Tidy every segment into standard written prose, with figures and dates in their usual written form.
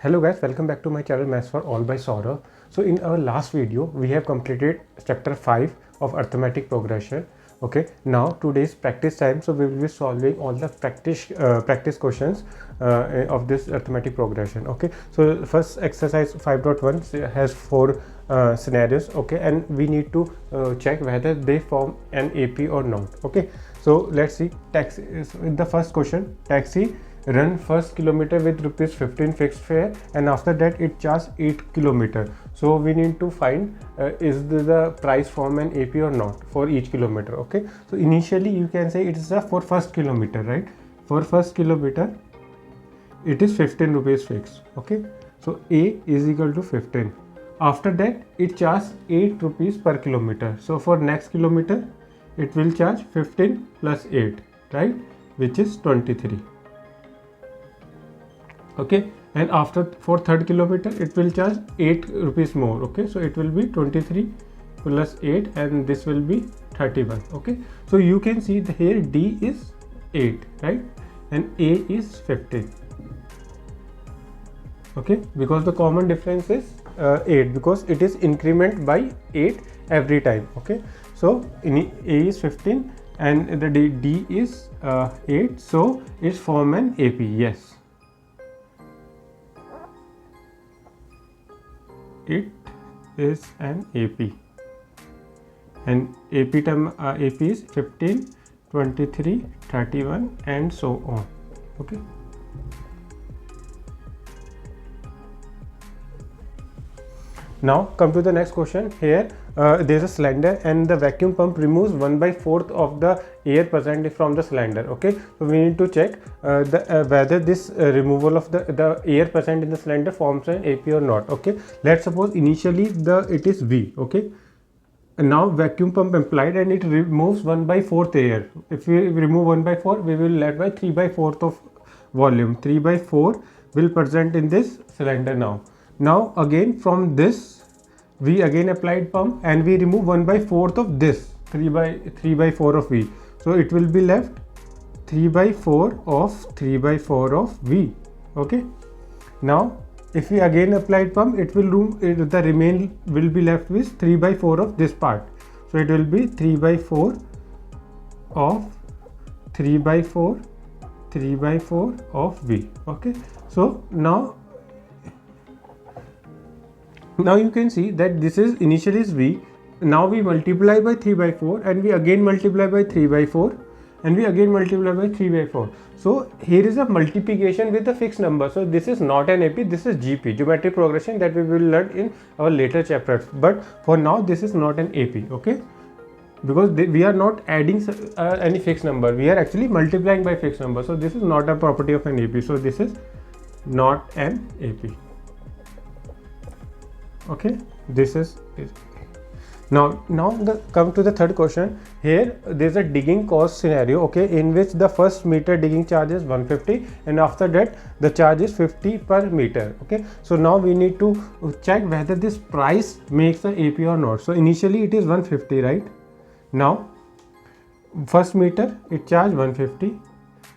Hello guys, welcome back to my channel Maths for All by Saurav. So in our last video, we have completed chapter 5 of arithmetic progression. Okay, now today's practice time, so we will be solving all the practice questions of this arithmetic progression. Okay, so first exercise 5.1 has 4 scenarios. Okay, and we need to check whether they form an AP or not. Okay, so let's see. Taxi in the first question, taxi run first kilometer with rupees 15 fixed fare, and after that it charges 8 kilometer. So we need to find is the price form an AP or not for each kilometer. Okay, so initially you can say it is a for first kilometer, right? For first kilometer it is 15 rupees fixed. Okay, so A is equal to 15. After that it charges 8 rupees per kilometer. So for next kilometer it will charge 15 plus 8, right, which is 23. Okay, and after for third kilometer it will charge 8 rupees more. Okay, so it will be 23 plus 8 and this will be 31. Okay, so you can see here D is 8, right, and A is 15. Okay, because the common difference is 8, because it is increment by 8 every time. Okay, so A is 15 and the D is 8, so it's form an AP. Yes, it is an AP, and AP term AP is 15, 23, 31 and so on. Okay, now come to the next question. Here there is a cylinder and the vacuum pump removes 1/4 of the air present from the cylinder. Okay, so we need to check whether this removal of the air present in the cylinder forms an AP or not. Okay, let's suppose initially it is V. Okay, and now vacuum pump applied and it removes 1/4 air. If we remove 1/4, we will let by 3/4 of volume. 3/4 will present in this cylinder. Now again from this we again applied pump and we remove 1/4 of this 3/4 of V. So it will be left 3/4 of V. Okay, now if we again applied pump, it will the remain will be left with 3/4 of this part. So it will be 3/4 of 3/4 of V. Okay, so now you can see that this is initially is V. Now we multiply by 3/4 and we again multiply by 3/4 and we again multiply by 3/4. So here is a multiplication with a fixed number. So this is not an AP, this is GP, geometric progression, that we will learn in our later chapters. But for now this is not an AP. Okay, because we are not adding any fixed number, we are actually multiplying by fixed number. So this is not a property of an AP. So this is not an AP. Okay, this is now come to the third question. Here there is a digging cost scenario. Okay, in which the first meter digging charge is 150 and after that the charge is 50 per meter. Okay, so now we need to check whether this price makes the AP or not. So initially it is 150, right? Now first meter it charge 150.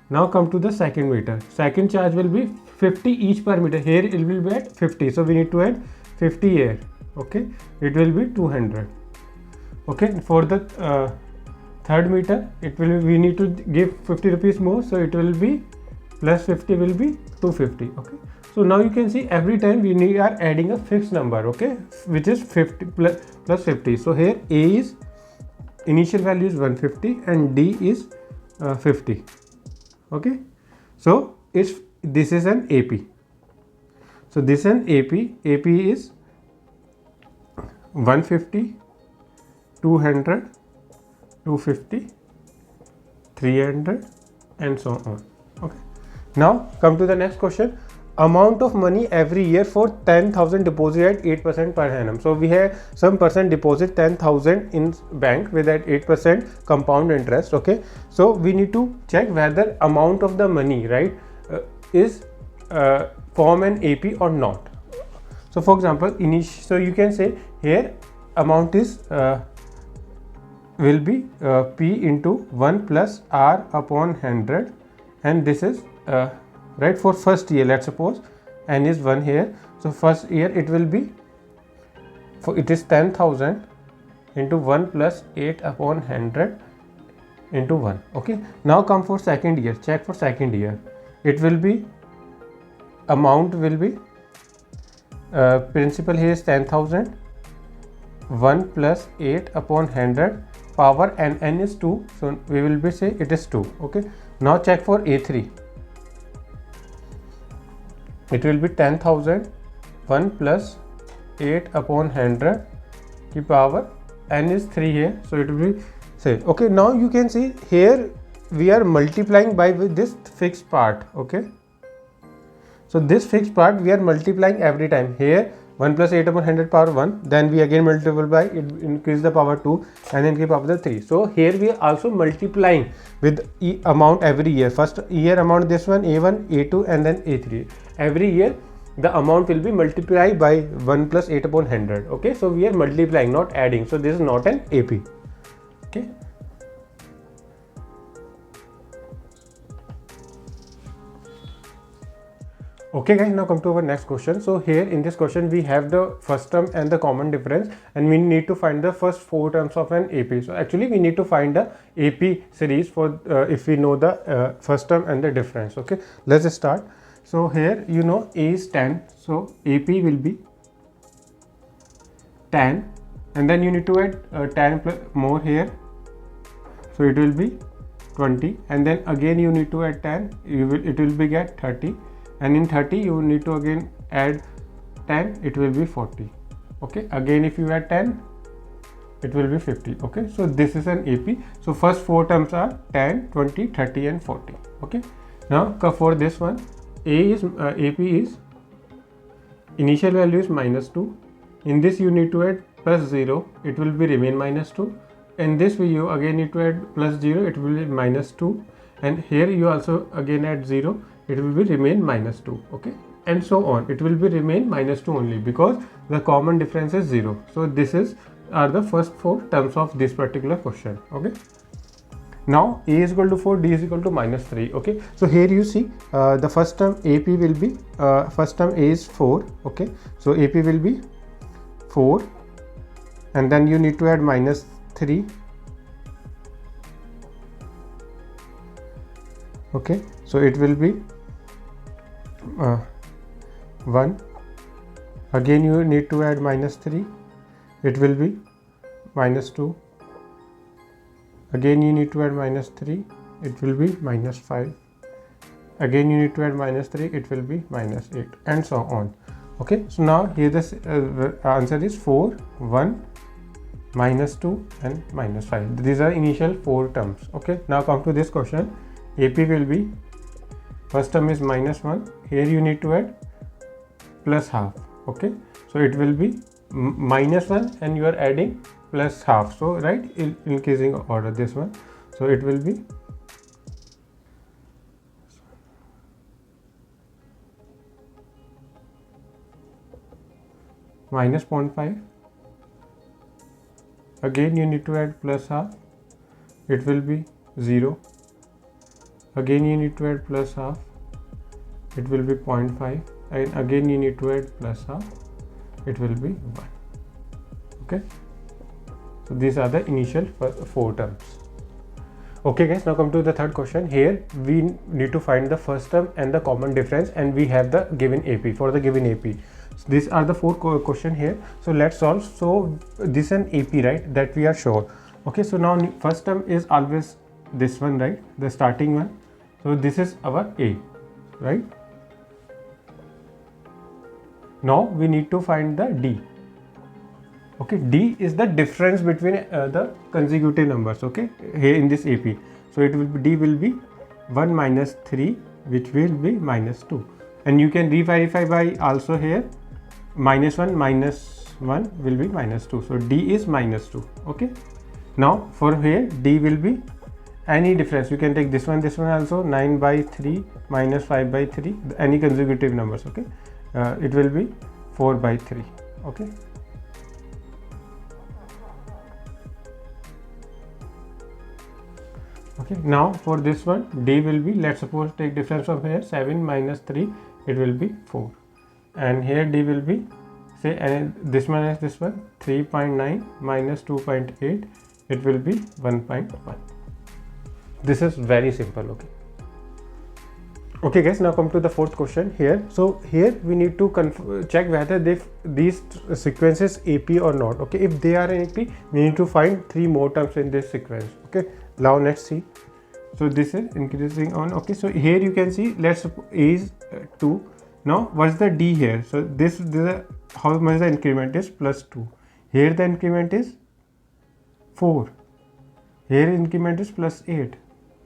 Now come to the second meter. Second charge will be 50 each per meter. Here it will be at 50, so we need to add 50 here. Okay, it will be 200. Okay, for the third meter it will we need to give 50 rupees more, so it will be plus 50 will be 250. Okay, so now you can see every time we are adding a fixed number. Okay, which is 50 plus 50. So here A is initial value is 150 and D is 50. Okay, so this is an AP. So this is an AP. AP is 150, 200, 250, 300 and so on. Okay, now come to the next question. Amount of money every year for 10,000 deposit at 8% per annum. So we have some person deposit 10,000 in bank with that 8% compound interest. Okay, so we need to check whether amount of the money, right, is form an AP or not. So for example, so you can say here amount is will be P into 1 plus R upon 100, and this is right for first year, let's suppose, n is 1 here. So first year it will be, it is 10,000 into 1 plus 8 upon 100 into 1. Okay, now come for second year. Check for second year. It will be, amount will be, principal here is 10,000, 1 plus 8 upon 100, power n is 2, so we will be say it is 2. Okay, now check for A3. It will be 10,000, 1 plus 8 upon 100 की power n is 3 here, so it will be say. Okay, now you can see here we are multiplying by with this fixed part. Okay, so this fixed part we are multiplying every time. Here 1 plus 8 upon 100 power 1, then we again multiply by it, increase the power 2, and then give power the 3. So here we are also multiplying with amount every year. First year amount this one, A1, A2, and then A3. Every year the amount will be multiplied by 1 plus 8 upon 100. Okay, so we are multiplying, not adding. So this is not an AP. Okay. Okay guys, now come to our next question. So here in this question we have the first term and the common difference, and we need to find the first 4 terms of an AP. So actually we need to find the AP series for if we know the first term and the difference. Okay, let's start. So here you know A is 10, so AP will be 10, and then you need to add 10 plus more here, so it will be 20, and then again you need to add 10, it will be get 30, and in 30 you need to again add 10, it will be 40. Okay, again if you add 10, it will be 50. Okay, so this is an AP. So first 4 terms are 10, 20, 30 and 40. Okay, now for this one, AP is initial value is -2. In this you need to add +0, it will be remain -2. In this you again need to add +0, it will be -2, and here you also again add 0, it will be remain -2. Okay, and so on, it will be remain -2 only because the common difference is 0. So this is are the first 4 terms of this particular question. Okay, now A is equal to 4, D is equal to -3. Okay, so here you see the first term AP will be first term A is 4. Okay, so AP will be 4, and then you need to add -3. Okay, so it will be 1. Again you need to add -3, it will be -2. Again you need to add -3, it will be -5. Again you need to add -3, it will be -8, and so on. Okay, so now here the answer is 4, 1, -2 and -5. These are initial 4 terms. Okay, now come to this question. AP will be, first term is -1, here you need to add +half. Okay, so it will be -1 and you are adding +half, so right, increasing order this one, so it will be -0.5. Again you need to add +half, it will be 0. Again you need to add +half, it will be 0.5, and again you need to add +half, it will be 1. Okay, so these are the initial 4 terms. Okay guys, now come to the third question. Here we need to find the first term and the common difference, and we have the given AP. For the given AP, so these are the 4 question here, so let's solve. So this is an AP, right, that we are sure. Okay, so now first term is always this one, right, the starting one, so this is our A, right. Now we need to find the D. Okay, D is the difference between the consecutive numbers. Okay, here in this AP, so it will be, D will be 1 minus 3, which will be -2, and you can re-verify by also here -1 minus 1 will be -2, so D is -2. Okay, now for here D will be any difference, you can take this one also, 9 by 3 minus 5 by 3, any consecutive numbers. Okay, it will be 4 by 3. Okay, okay, now for this one D will be, let's suppose take difference of here 7 minus 3, it will be 4. and here D will be, say, and this one is this one, 3.9 minus 2.8, it will be 1.1. This is very simple. Okay guys, now come to the fourth question here. So here we need to check whether these sequences AP or not. Okay, if they are AP, we need to find 3 more terms in this sequence. Okay, now let's see. So this is increasing on. Okay, so here you can see, let's suppose A is 2. Now what's the D here? So this is how much the increment is, plus 2. Here the increment is 4. Here increment is plus 8.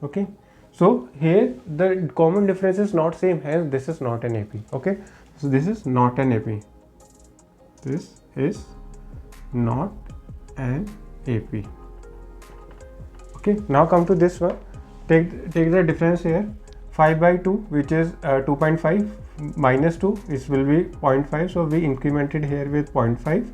Okay, so here the common difference is not same, hence this is not an AP. Okay, so this is not an AP. This is not an AP. Okay, now come to this one. Take the difference here. 5 by 2, which is 2.5, minus 2, this will be 0.5. So we incremented here with 0.5.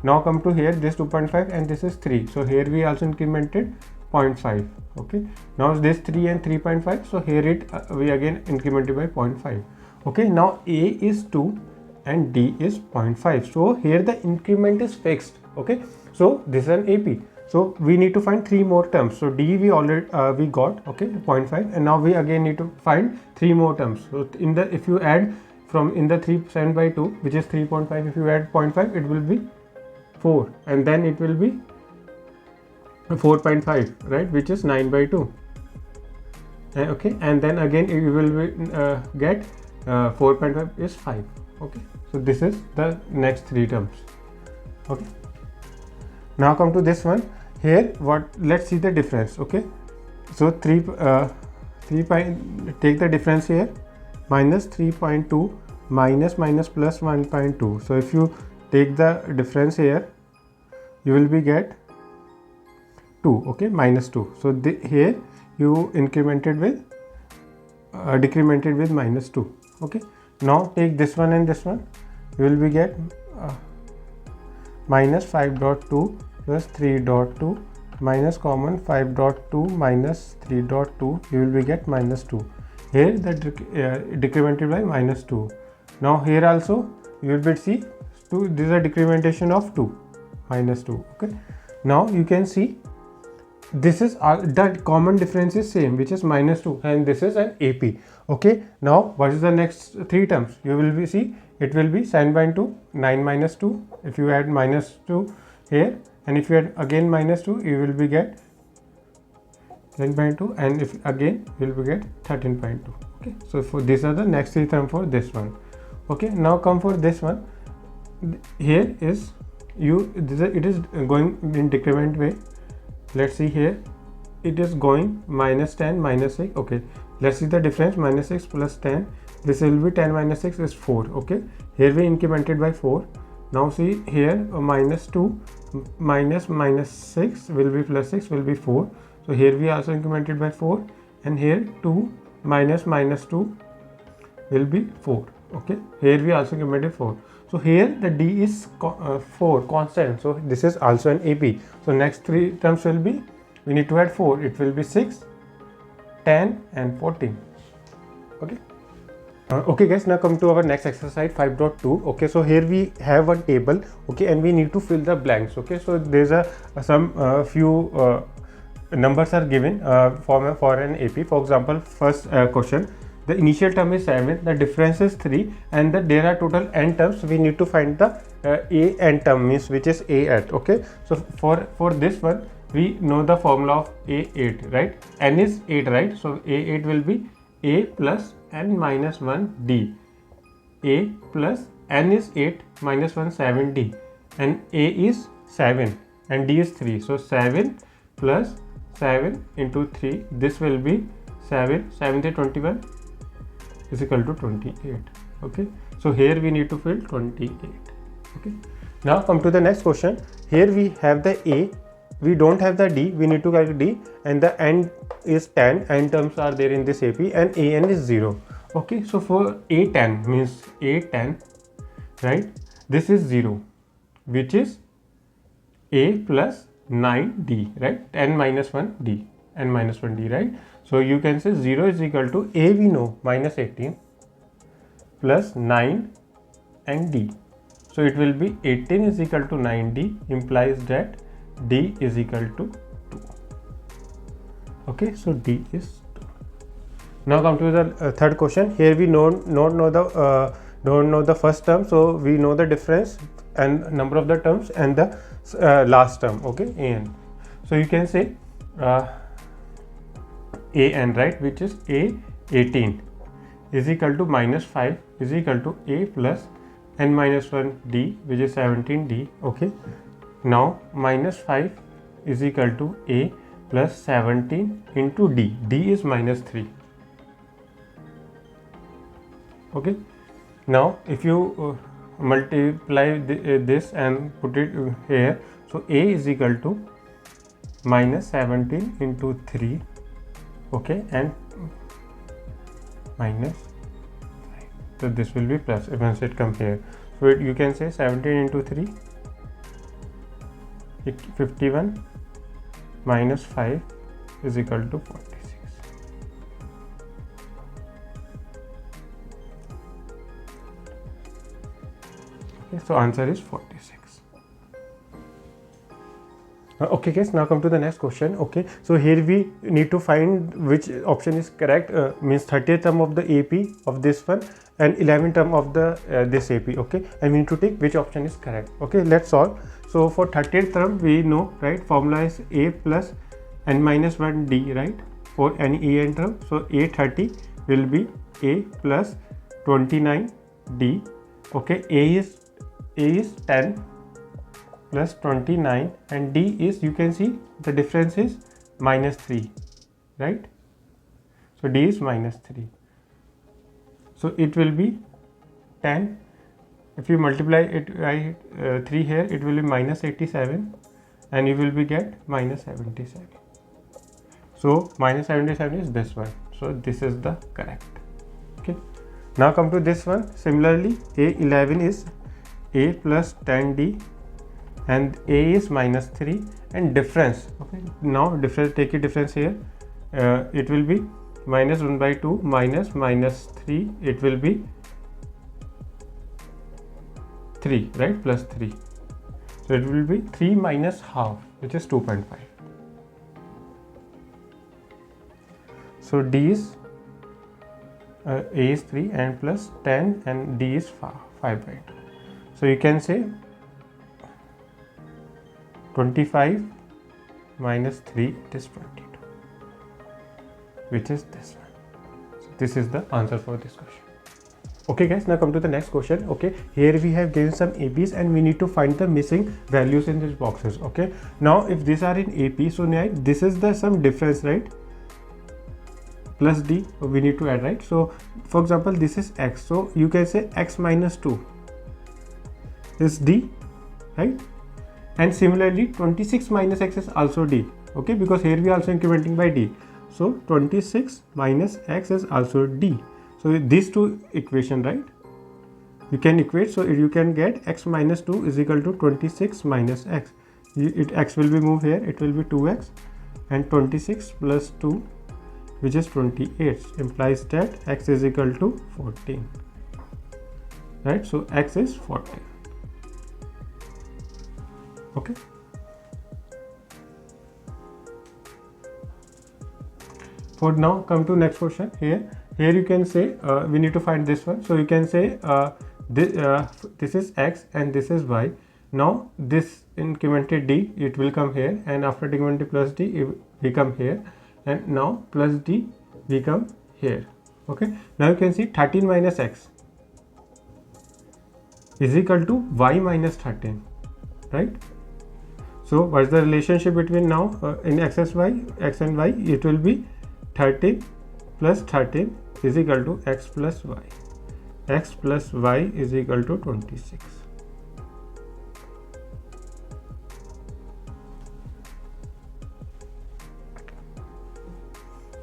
Now come to here, this 2.5 and this is 3. So here we also incremented 0.5. Okay, now this 3 and 3.5. So here we again incremented by 0.5. Okay, now A is 2 and D is 0.5. So here the increment is fixed. Okay, so this is an AP. So we need to find 3 more terms. So D we already we got, okay, 0.5, and now we again need to find 3 more terms. So in the, if you add from in the 7 by 2, which is 3.5, if you add 0.5, it will be 4, and then it will be 4.5, right, which is 9 by 2. Okay, and then again you will be, get 4.5 is 5. Okay, so this is the next 3 terms. Okay, now come to this one. Here let's see the difference. Okay, so 3 take the difference here, minus 3.2 minus plus 1.2. so if you take the difference here, you will be get 2. Okay, minus 2. So here you incremented with decremented with minus 2. Okay, now take this one and this one, you will be get minus 5.2 plus 3.2 minus common 5.2 minus 3.2, you will be get minus 2. Here the decremented by minus 2. Now here also you will be see 2, this is a decrementation of 2, minus 2. Okay, now you can see this is the common difference is same, which is minus 2, and this is an AP. Okay, now what is the next 3 terms? You will be see, it will be 7 by 2, 9 minus 2. If you add minus 2 here, and if you add again minus 2, you will be get 10.2, and if again you will be get 13.2. Okay, so for these are the next 3 terms for this one. Okay, now come for this one. Here is it is going in decrement way. Let's see here, it is going minus 10 minus 6. Okay, let's see the difference, minus 6 plus 10, this will be 10 minus 6 is 4. Okay, here we incremented by 4. Now see here, minus 2 minus 6 will be plus 6 will be 4. So here we also incremented by 4, and here 2 minus 2 will be 4. Okay, here we also incremented 4. So here the D is 4 constant. So this is also an AP. So next 3 terms will be, we need to add 4. It will be 6, 10 and 14. Okay. Okay guys, now come to our next exercise 5.2. Okay, so here we have one table. Okay, and we need to fill the blanks. Okay, so there's some few numbers are given for an AP. For example, first question, the initial term is 7, the difference is 3, and there are total n terms. We need to find the a n term, means which is a at. Okay, so for this one we know the formula of a8, right? N is 8, right? So a8 will be a plus n minus 1 d. A plus n is 8 minus 1 7 d, and a is 7 and d is 3. So 7 plus 7 into 3, this will be 7 to 21 is equal to 28. Okay, so here we need to fill 28. Okay, now come to the next question. Here we have the A, we don't have the D, we need to calculate D, and the n is 10, n terms are there in this AP, and an is 0. Okay, so for a10 means a10, right, this is 0, which is a plus 9d, right, n minus 1 d, n minus 1 d, right? So you can say 0 is equal to a, we know, minus 18 plus 9 and D. So it will be 18 is equal to 9D, implies that D is equal to 2. Okay, so D is 2. Now come to the third question. Here we don't know the first term, so we know the difference and number of the terms and the last term. Okay, an. So you can say an, right, which is a 18 is equal to minus 5 is equal to a plus n minus 1 d, which is 17d. Okay, now minus 5 is equal to a plus 17 into d. D is minus 3. Okay, now if you multiply this and put it here, so a is equal to minus 17 into 3. Okay, and minus 5. So this will be plus once it comes here. So you can say 17 into 3, 51 minus 5 is equal to 46. Okay, so answer is 46. Okay guys, now come to the next question. Okay, so here we need to find which option is correct, means 30th term of the AP of this one and 11th term of the this AP. Okay, and we need to take which option is correct. Okay, let's solve. So for 30th term we know, right, formula is a plus n minus 1 d, right, for any an term. So a30 will be a plus 29 d. Okay, a is 10 plus 29 and d is, you can see the difference is minus 3, right? So d is minus 3. So it will be 10. If you multiply it by 3 here, it will be minus 87 and you will be get minus 77. So minus 77 is this one. So this is the correct. Okay. Now come to this one. Similarly, a11 is a plus 10d and a is minus 3 and difference. Okay, now difference, take a difference here. It will be minus 1 by 2 minus 3. It will be 3, right, plus 3. So it will be 3 minus half, which is 2.5. So d is a is 3 and plus 10 and d is 5 by 2. So you can say 25 minus 3, it is 22, which is this one. So this is the answer for this question. Okay guys, now come to the next question. Okay, here we have given some APs and we need to find the missing values in these boxes. Okay, now if these are in AP, so now this is the some difference, right, plus d we need to add, right? So for example, this is x, so you can say x minus 2 is d, right? And similarly 26 minus x is also d. Okay, because here we are also incrementing by d. So 26 minus x is also d. So these two equation, right, you can equate. So you can get x minus 2 is equal to 26 minus x. X will be moved here, it will be 2x and 26 plus 2, which is 28, implies that x is equal to 14, right? So x is 14. Okay, for now come to next question. Here you can say we need to find this one. So you can say this is x and this is y. Now this incremented d, it will come here, and after decrementing plus d, it will come here, and now plus d we come here. Okay, now you can see 13 minus x is equal to y minus 13, right? So what is the relationship between now in x and y? It will be 13 plus 13 is equal to x plus y. X plus y is equal to 26.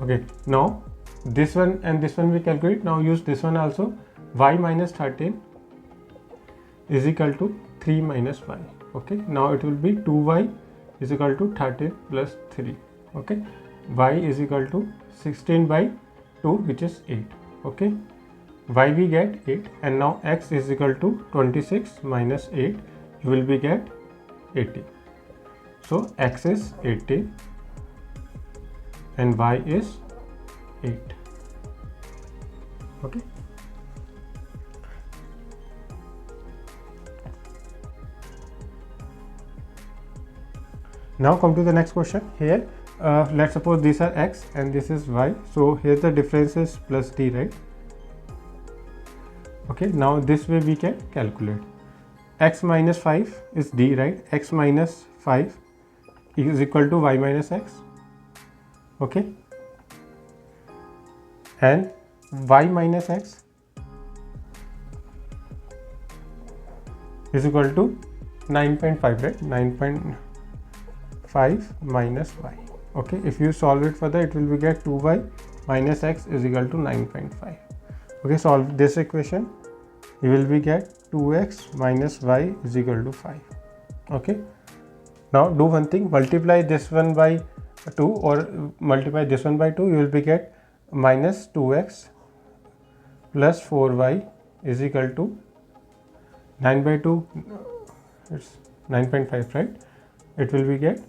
Okay, now this one and this one we calculate. Now use this one also. Y minus 13 is equal to 3 minus y. Okay, now it will be 2y is equal to 13 plus 3. Okay, y is equal to 16 by 2, which is 8. Okay, y we get 8, and now x is equal to 26 minus 8, you will be get 80. So x is 80 and y is 8. Okay. Now come to the next question. Here let's suppose these are x and this is y, so here the difference is plus d, right? Okay, now this way we can calculate. X minus 5 is d, right? X minus 5 is equal to y minus x. Okay, and y minus x is equal to 9.5, right? 9.5 minus y. Okay, if you solve it further, it will be get 2y minus x is equal to 9.5. Okay, solve this equation, you will be get 2x minus y is equal to 5. Okay, now do one thing, multiply this one by 2 or multiply this one by 2, you will be get minus 2x plus 4y is equal to 9 by 2, it's 9.5, right? It will be get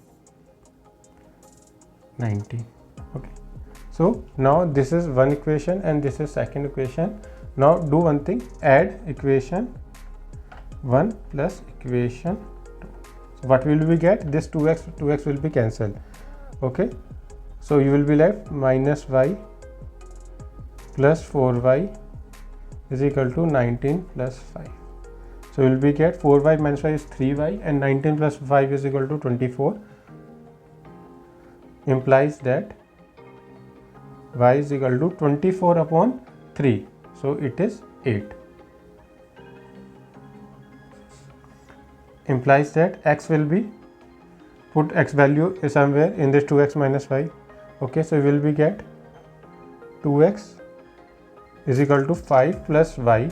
90. Okay, so now this is one equation and this is second equation. Now do one thing, add equation 1 plus equation 2. So what will we get? This 2x will be cancelled. Okay, so you will be left minus y plus 4y is equal to 19 plus 5. So you will be get 4y minus y is 3y and 19 plus 5 is equal to 24. Implies that y is equal to 24 upon 3. So it is 8. Implies that x will be, put x value is somewhere in this 2x minus y. Okay, so we will be get 2x is equal to 5 plus y,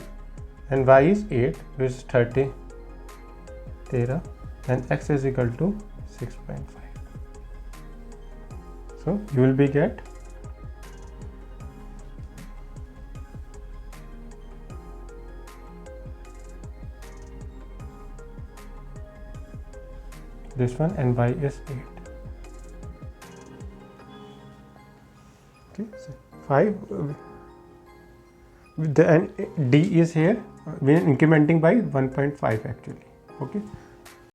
and y is 8, which is 30, and x is equal to 6.5. So you will be get this one, and y is 8. Okay, so 5 and d is here, we are incrementing by 1.5 actually. Okay,